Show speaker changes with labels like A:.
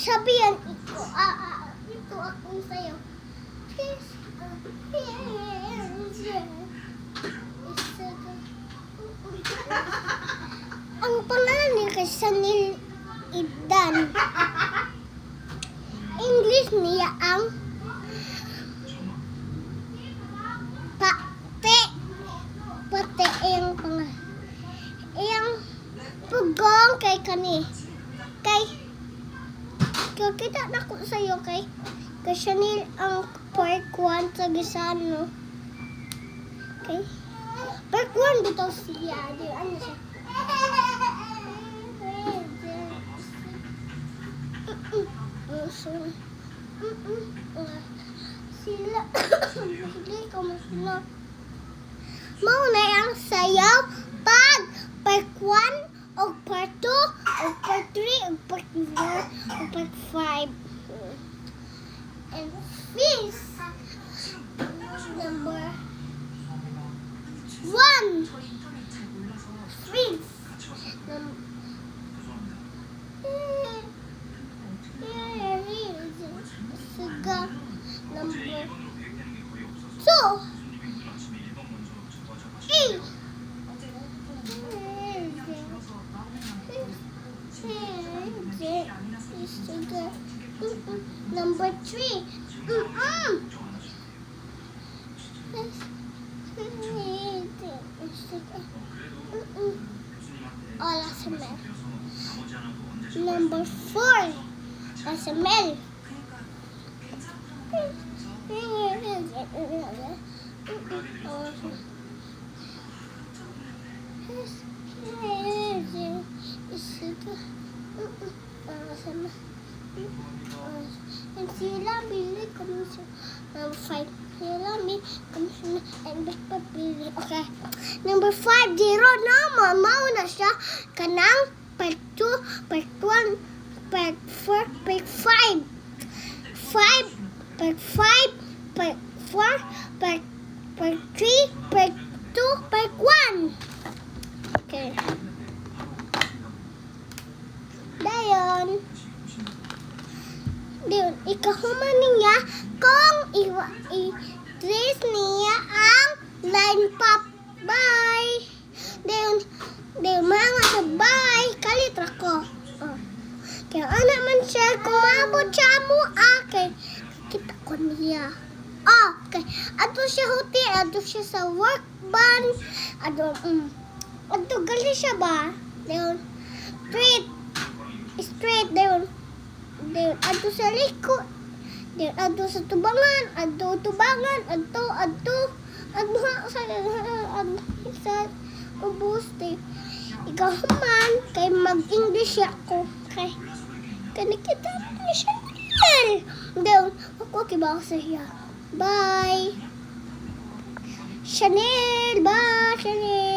A: sabihan ito. Ito ako sa'yo. Ang pangalan niya kay Chanel Idan. English niya ang Pate ang pangalan. Iyang pugong kay kani. Kay kita na ko sa'yo kay Chanel ang part 1 sa Gisano. Okay? Part 1 dito siya. Ano siya? Sila hindi ko masila. Mauna ang sayaw pag part 1 o part 2 o part 3 o part 4 o part 5. And this number 1. Freeze. Siga number 2. Number 3. Lasmel. Number 4. Lasmel. And sila bili komisyon. Number 5. Sila bili komisyon. And pagpapili. Okay. Number 5. Zero na. Mauna siya. Kanang part 2, part 1, part 4, part 5. 5, part 5, part 4, part 3, part 2, part 1. Okay. Dayon. Dayon, ikahuman niya kung i-trace niya ang line pop. Bye! Dayon, mga sabay, kalitra ko. Kaya anak man siya, kumabot siya mo, kay kita ko niya. Okay. Ato siya hotel, ato siya sa work ban, ato gali siya ba? Dayon, straight, dayon, ato sa liko, dayon, ato sa tubangan, ato sa ubos, dayon. Ikaw man, kay mag-English ako. Kay nakita ni Chanel. Dayon, ako kibaw sa iya. Bye! Chanel! Bye, Chanel!